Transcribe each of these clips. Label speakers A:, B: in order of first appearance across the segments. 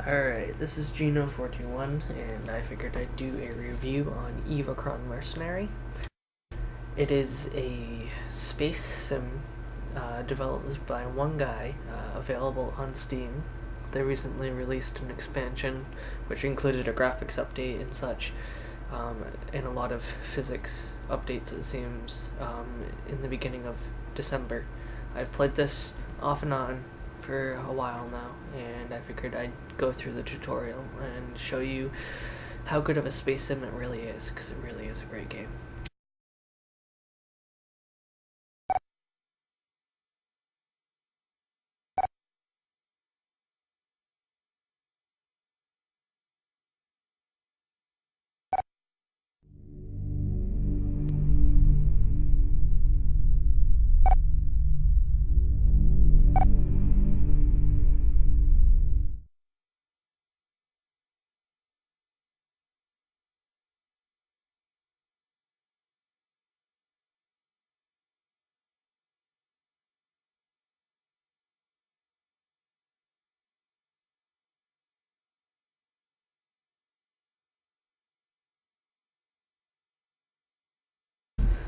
A: Alright, this is Gino421, and I figured I'd do a review on Evochron Mercenary. It is a space sim developed by one guy, available on Steam. They recently released an expansion which included a graphics update and such, and a lot of physics updates, it seems, in the beginning of December. I've played this off and on for a while now, and I figured I'd go through the tutorial and show you how good of a space sim it really is, because it really is a great game.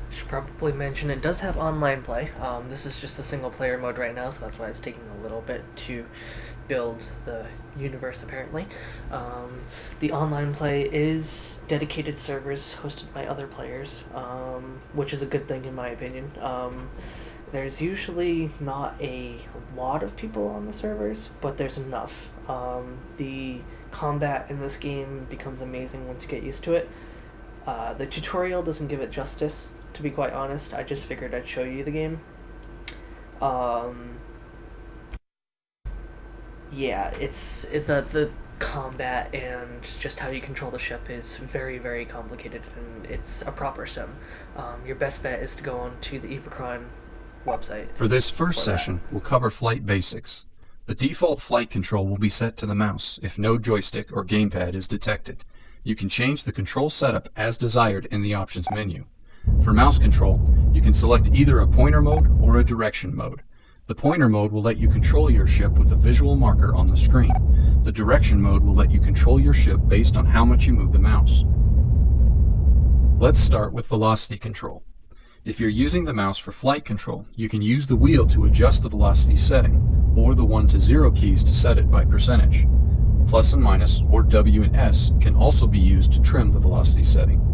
A: Should probably mention it does have online play. This is just a single player mode right now, so that's why it's taking a little bit to build the universe, apparently. The online play is dedicated servers hosted by other players, which is a good thing in my opinion. There's usually not a lot of people on the servers, but there's enough. The combat in this game becomes amazing once you get used to it. The tutorial doesn't give it justice, to be quite honest. I just figured I'd show you the game. Yeah, the combat and just how you control the ship is very, very complicated, and it's a proper sim. Your best bet is to go on to the Evochron website.
B: For this first session, we'll cover flight basics. The default flight control will be set to the mouse if no joystick or gamepad is detected. You can change the control setup as desired in the options menu. For mouse control, you can select either a pointer mode or a direction mode. The pointer mode will let you control your ship with a visual marker on the screen. The direction mode will let you control your ship based on how much you move the mouse. Let's start with velocity control. If you're using the mouse for flight control, you can use the wheel to adjust the velocity setting, or the 1 to 0 keys to set it by percentage. Plus and minus, or W and S, can also be used to trim the velocity setting.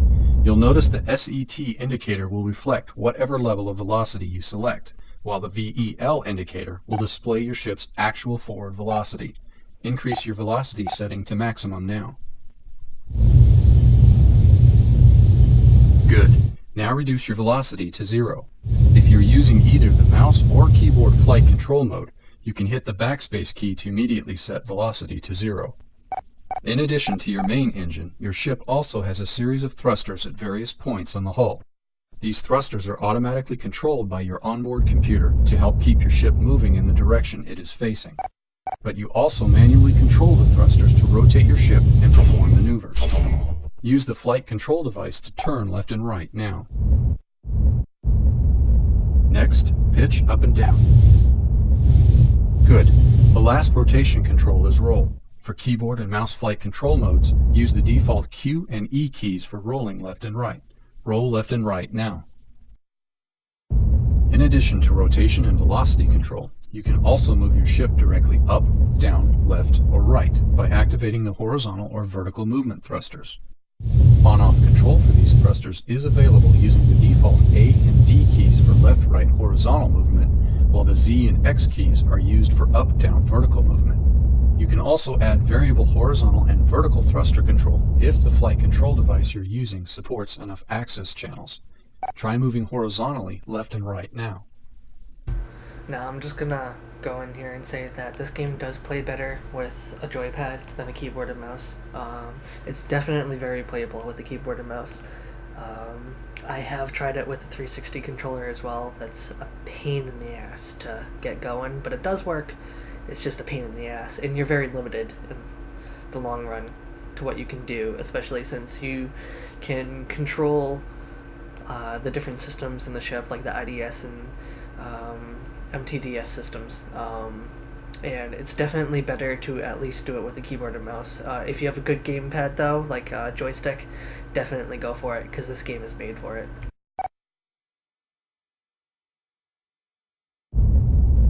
B: You'll notice the SET indicator will reflect whatever level of velocity you select, while the VEL indicator will display your ship's actual forward velocity. Increase your velocity setting to maximum now. Good. Now reduce your velocity to 0. If you're using either the mouse or keyboard flight control mode, you can hit the backspace key to immediately set velocity to 0. In addition to your main engine, your ship also has a series of thrusters at various points on the hull. These thrusters are automatically controlled by your onboard computer to help keep your ship moving in the direction it is facing. But you also manually control the thrusters to rotate your ship and perform maneuvers. Use the flight control device to turn left and right now. Next, pitch up and down. Good. The last rotation control is roll. For keyboard and mouse flight control modes, use the default Q and E keys for rolling left and right. Roll left and right now. In addition to rotation and velocity control, you can also move your ship directly up, down, left, or right by activating the horizontal or vertical movement thrusters. On-off control for these thrusters is available using the default A and D keys for left-right horizontal movement, while the Z and X keys are used for up-down vertical movement. You can also add variable horizontal and vertical thruster control if the flight control device you're using supports enough access channels. Try moving horizontally left and right now.
A: Now I'm just gonna go in here and say that this game does play better with a joypad than a keyboard and mouse. It's definitely very playable with a keyboard and mouse. I have tried it with a 360 controller as well. That's a pain in the ass to get going, but it does work. It's just a pain in the ass, and you're very limited in the long run to what you can do, especially since you can control the different systems in the ship, like the IDS and MTDS systems. and it's definitely better to at least do it with a keyboard and mouse. If you have a good gamepad though, like a joystick, definitely go for it because this game is made for it.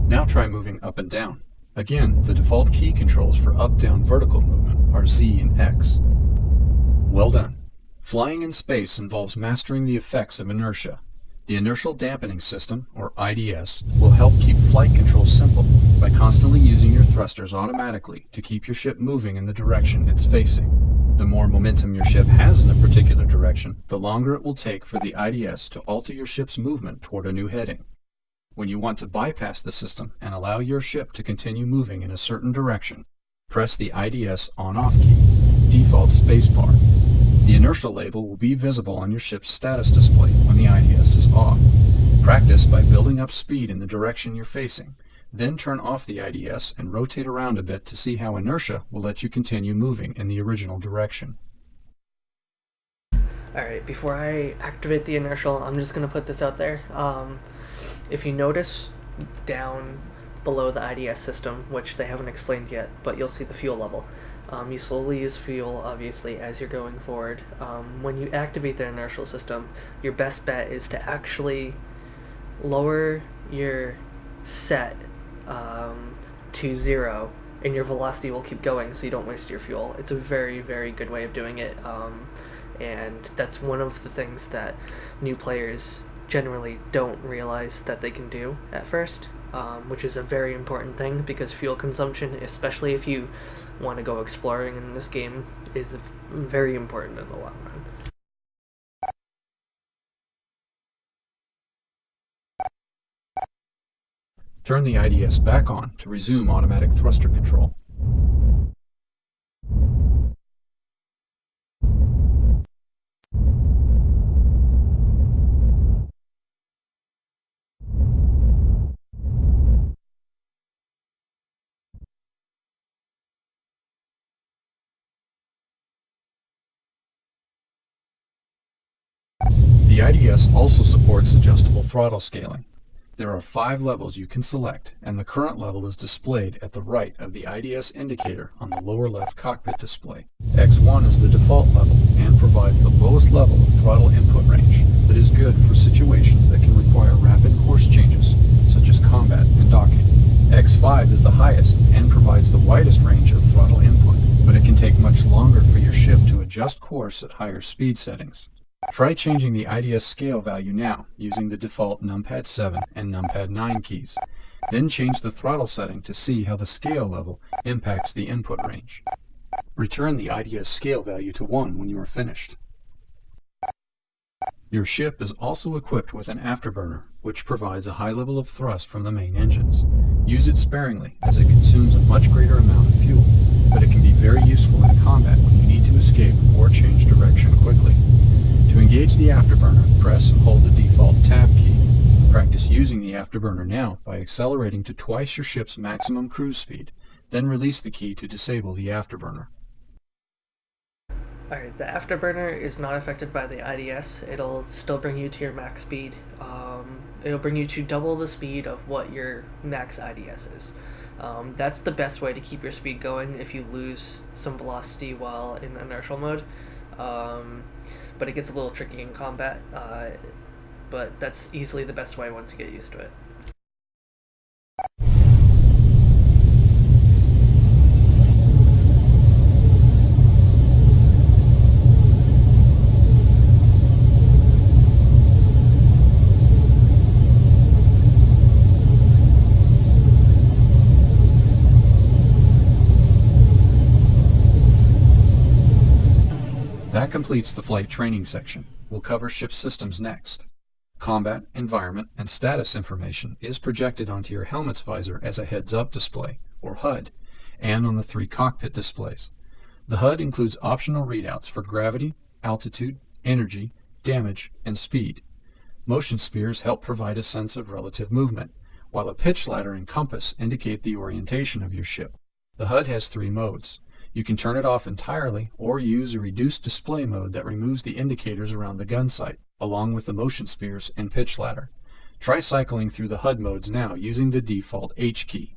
B: Now try moving up and down. Again, the default key controls for up-down vertical movement are Z and X. Well done. Flying in space involves mastering the effects of inertia. The inertial dampening system, or IDS, will help keep flight control simple by constantly using your thrusters automatically to keep your ship moving in the direction it's facing. The more momentum your ship has in a particular direction, the longer it will take for the IDS to alter your ship's movement toward a new heading. When you want to bypass the system and allow your ship to continue moving in a certain direction, press the IDS on-off key, default spacebar. The inertial label will be visible on your ship's status display when the IDS is off. Practice by building up speed in the direction you're facing, then turn off the IDS and rotate around a bit to see how inertia will let you continue moving in the original direction.
A: Alright, before I activate the inertial, I'm just going to put this out there. If you notice down below the IDS system, which they haven't explained yet, but you'll see the fuel level. You slowly use fuel, obviously, as you're going forward. When you activate the inertial system, your best bet is to actually lower your set to 0, and your velocity will keep going so you don't waste your fuel. It's a very, very good way of doing it, and that's one of the things that new players generally don't realize that they can do at first, which is a very important thing because fuel consumption, especially if you want to go exploring in this game, is very important in the long run.
B: Turn the IDS back on to resume automatic thruster control. The IDS also supports adjustable throttle scaling. There are 5 levels you can select, and the current level is displayed at the right of the IDS indicator on the lower left cockpit display. X1 is the default level and provides the lowest level of throttle input range that is good for situations that can require rapid course changes, such as combat and docking. X5 is the highest and provides the widest range of throttle input, but it can take much longer for your ship to adjust course at higher speed settings. Try changing the IDS scale value now using the default numpad 7 and numpad 9 keys. Then change the throttle setting to see how the scale level impacts the input range. Return the IDS scale value to 1 when you are finished. Your ship is also equipped with an afterburner, which provides a high level of thrust from the main engines. Use it sparingly as it consumes a much greater amount of fuel, but it can be very useful in combat when you need to escape or change direction quickly. To engage the afterburner, press and hold the default tab key. Practice using the afterburner now by accelerating to twice your ship's maximum cruise speed, then release the key to disable the afterburner.
A: Alright, the afterburner is not affected by the IDS. It'll still bring you to your max speed. It'll bring you to double the speed of what your max IDS is. That's the best way to keep your speed going if you lose some velocity while in inertial mode. But it gets a little tricky in combat, but that's easily the best way once you get used to it.
B: That completes the flight training section. We'll cover ship systems next. Combat, environment, and status information is projected onto your helmet's visor as a heads-up display, or HUD, and on the 3 cockpit displays. The HUD includes optional readouts for gravity, altitude, energy, damage, and speed. Motion spheres help provide a sense of relative movement, while a pitch ladder and compass indicate the orientation of your ship. The HUD has 3 modes. You can turn it off entirely or use a reduced display mode that removes the indicators around the gun sight, along with the motion spheres and pitch ladder. Try cycling through the HUD modes now using the default H key.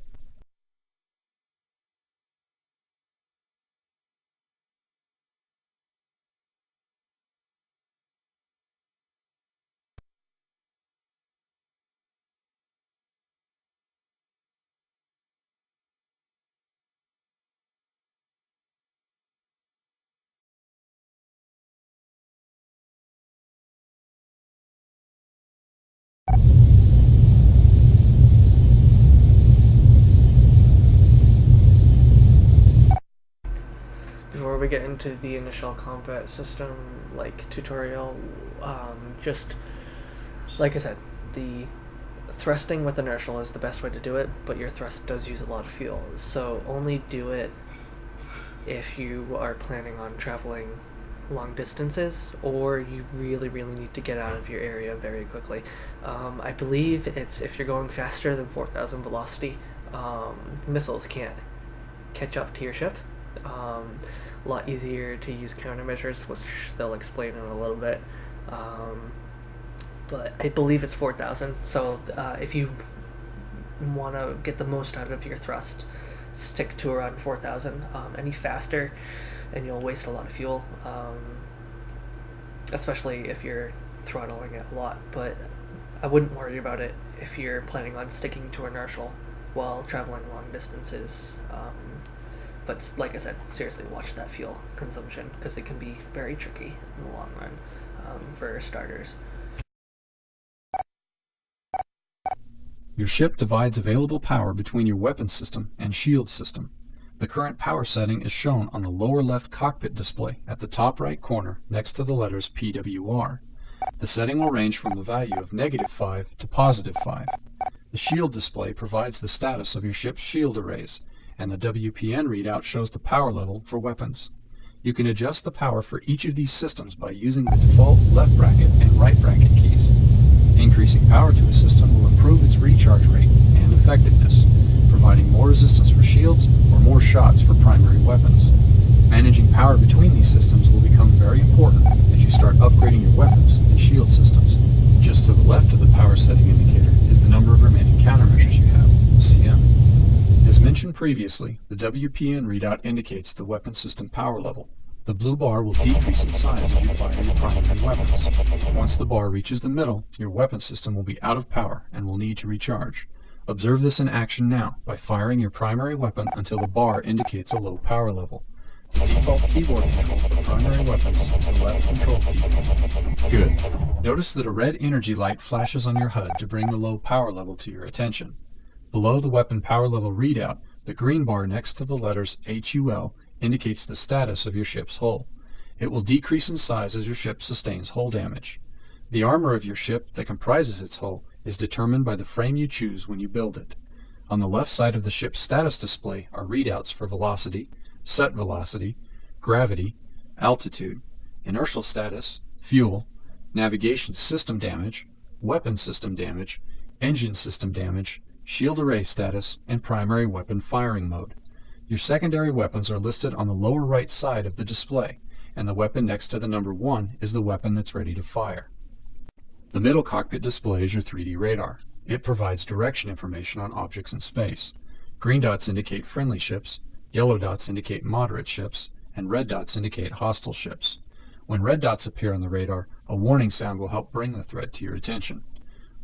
A: we get into the initial combat system, like, tutorial, just, like I said, the thrusting with inertial is the best way to do it, but your thrust does use a lot of fuel, so only do it if you are planning on traveling long distances, or you really need to get out of your area very quickly. I believe it's if you're going faster than 4,000 velocity, missiles can't catch up to your ship. A lot easier to use countermeasures, which they'll explain in a little bit. But I believe it's 4,000, so if you want to get the most out of your thrust, stick to around 4,000. Any faster, and you'll waste a lot of fuel, especially if you're throttling it a lot. But I wouldn't worry about it if you're planning on sticking to inertial while traveling long distances. But like I said, seriously, watch that fuel consumption, because it can be very tricky in the long run for starters.
B: Your ship divides available power between your weapon system and shield system. The current power setting is shown on the lower left cockpit display at the top right corner next to the letters PWR. The setting will range from the value of -5 to +5. The shield display provides the status of your ship's shield arrays, and the WPN readout shows the power level for weapons. You can adjust the power for each of these systems by using the default left bracket and right bracket keys. Increasing power to a system will improve its recharge rate and effectiveness, providing more resistance for shields or more shots for primary weapons. Managing power between these systems will become very important as you start upgrading your weapons and shield systems. Just to the left of the power setting indicator is the number of remaining countermeasures you have, CM. As mentioned previously, the WPN readout indicates the weapon system power level. The blue bar will decrease in size as you fire your primary weapons. Once the bar reaches the middle, your weapon system will be out of power and will need to recharge. Observe this in action now by firing your primary weapon until the bar indicates a low power level. The default keyboard control for primary weapons is the left control key. Good. Notice that a red energy light flashes on your HUD to bring the low power level to your attention. Below the weapon power level readout, the green bar next to the letters HUL indicates the status of your ship's hull. It will decrease in size as your ship sustains hull damage. The armor of your ship that comprises its hull is determined by the frame you choose when you build it. On the left side of the ship's status display are readouts for velocity, set velocity, gravity, altitude, inertial status, fuel, navigation system damage, weapon system damage, engine system damage, shield array status, and primary weapon firing mode. Your secondary weapons are listed on the lower right side of the display, and the weapon next to the number 1 is the weapon that's ready to fire. The middle cockpit display is your 3D radar. It provides direction information on objects in space. Green dots indicate friendly ships, yellow dots indicate moderate ships, and red dots indicate hostile ships. When red dots appear on the radar, a warning sound will help bring the threat to your attention.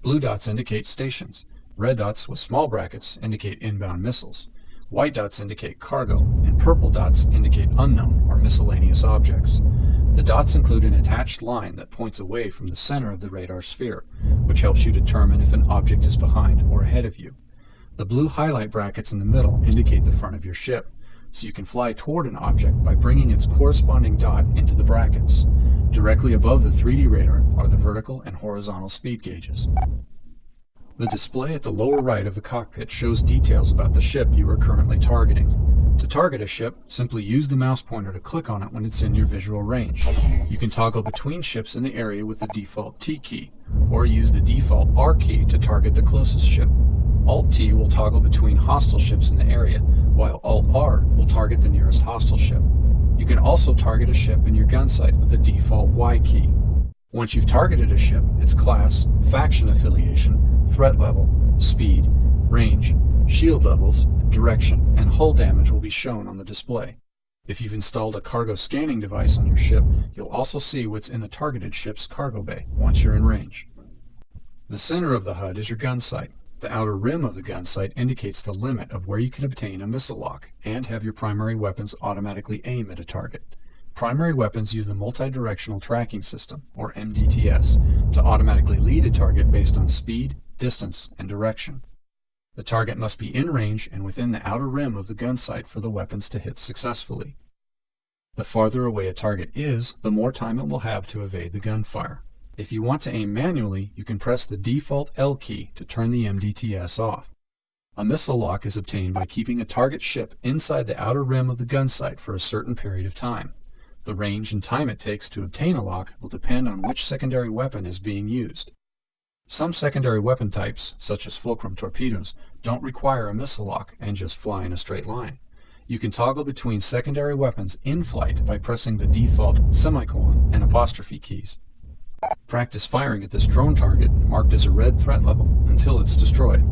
B: Blue dots indicate stations. Red dots with small brackets indicate inbound missiles. White dots indicate cargo, and purple dots indicate unknown or miscellaneous objects. The dots include an attached line that points away from the center of the radar sphere, which helps you determine if an object is behind or ahead of you. The blue highlight brackets in the middle indicate the front of your ship, so you can fly toward an object by bringing its corresponding dot into the brackets. Directly above the 3D radar are the vertical and horizontal speed gauges. The display at the lower right of the cockpit shows details about the ship you are currently targeting. To target a ship, simply use the mouse pointer to click on it when it's in your visual range. You can toggle between ships in the area with the default T key, or use the default R key to target the closest ship. Alt-T will toggle between hostile ships in the area, while Alt-R will target the nearest hostile ship. You can also target a ship in your gun sight with the default Y key. Once you've targeted a ship, its class, faction affiliation, threat level, speed, range, shield levels, direction, and hull damage will be shown on the display. If you've installed a cargo scanning device on your ship, you'll also see what's in the targeted ship's cargo bay once you're in range. The center of the HUD is your gun sight. The outer rim of the gun sight indicates the limit of where you can obtain a missile lock and have your primary weapons automatically aim at a target. Primary weapons use the multi-directional tracking system, or MDTS, to automatically lead a target based on speed, distance, and direction. The target must be in range and within the outer rim of the gun sight for the weapons to hit successfully. The farther away a target is, the more time it will have to evade the gunfire. If you want to aim manually, you can press the default L key to turn the MDTS off. A missile lock is obtained by keeping a target ship inside the outer rim of the gun sight for a certain period of time. The range and time it takes to obtain a lock will depend on which secondary weapon is being used. Some secondary weapon types, such as fulcrum torpedoes, don't require a missile lock and just fly in a straight line. You can toggle between secondary weapons in flight by pressing the default semicolon and apostrophe keys. Practice firing at this drone target marked as a red threat level until it's destroyed.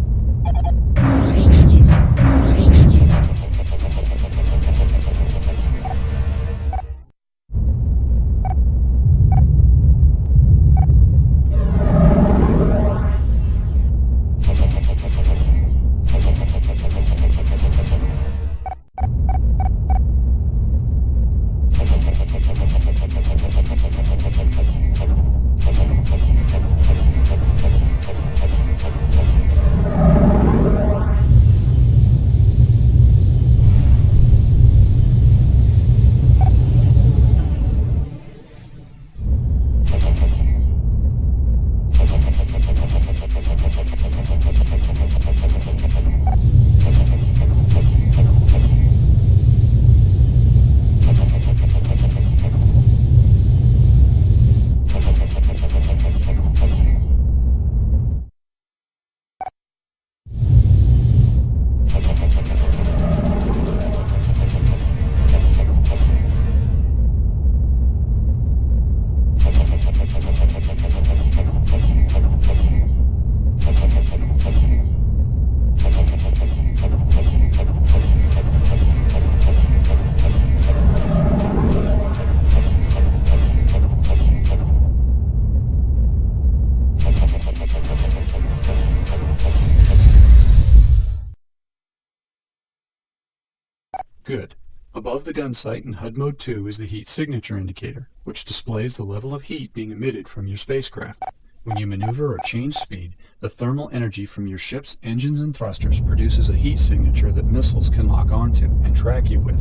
B: Good. Above the gun sight in HUD Mode 2 is the heat signature indicator, which displays the level of heat being emitted from your spacecraft. When you maneuver or change speed, the thermal energy from your ship's engines and thrusters produces a heat signature that missiles can lock onto and track you with.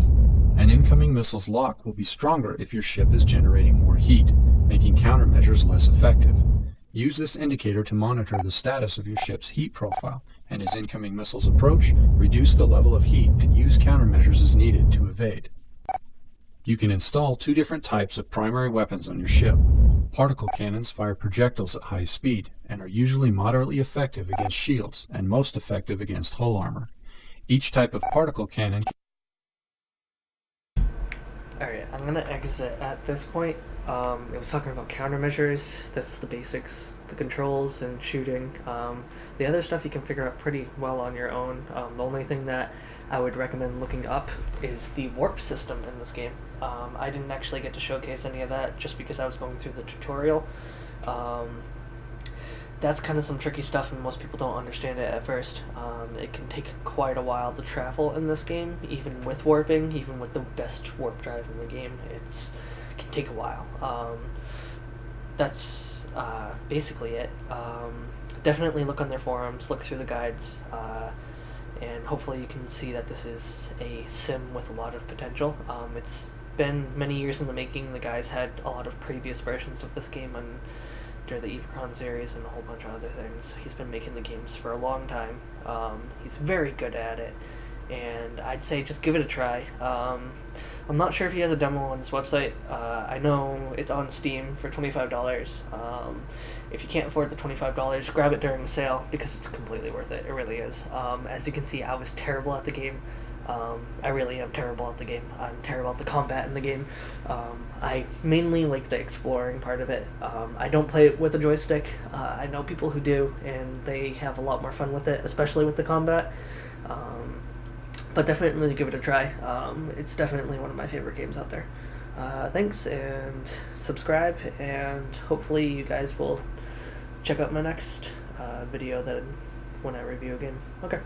B: An incoming missile's lock will be stronger if your ship is generating more heat, making countermeasures less effective. Use this indicator to monitor the status of your ship's heat profile, and as incoming missiles approach, reduce the level of heat and use countermeasures as needed to evade. You can install two different types of primary weapons on your ship. Particle cannons fire projectiles at high speed and are usually moderately effective against shields and most effective against hull armor. Each type of particle cannon...
A: Alright, I'm going to exit at this point. It was talking about countermeasures. That's the basics, the controls and shooting. The other stuff you can figure out pretty well on your own. The only thing that I would recommend looking up is the warp system in this game. I didn't actually get to showcase any of that just because I was going through the tutorial. That's kind of some tricky stuff and most people don't understand it at first. It can take quite a while to travel in this game, even with warping, even with the best warp drive in the game. It can take a while. That's basically it. Definitely look on their forums, look through the guides, and hopefully you can see that this is a sim with a lot of potential. It's been many years in the making. The guys had a lot of previous versions of this game under the Evochron series and a whole bunch of other things. He's been making the games for a long time. He's very good at it, and I'd say just give it a try. I'm not sure if he has a demo on his website. I know it's on Steam for $25. If you can't afford the $25, grab it during the sale because it's completely worth it. It really is. As you can see, I was terrible at the game. I really am terrible at the game. I'm terrible at the combat in the game. I mainly like the exploring part of it. I don't play it with a joystick. I know people who do, and they have a lot more fun with it, especially with the combat. But definitely give it a try. It's definitely one of my favorite games out there. Thanks, and subscribe, and hopefully you guys will check out my next video when I review a game. Okay.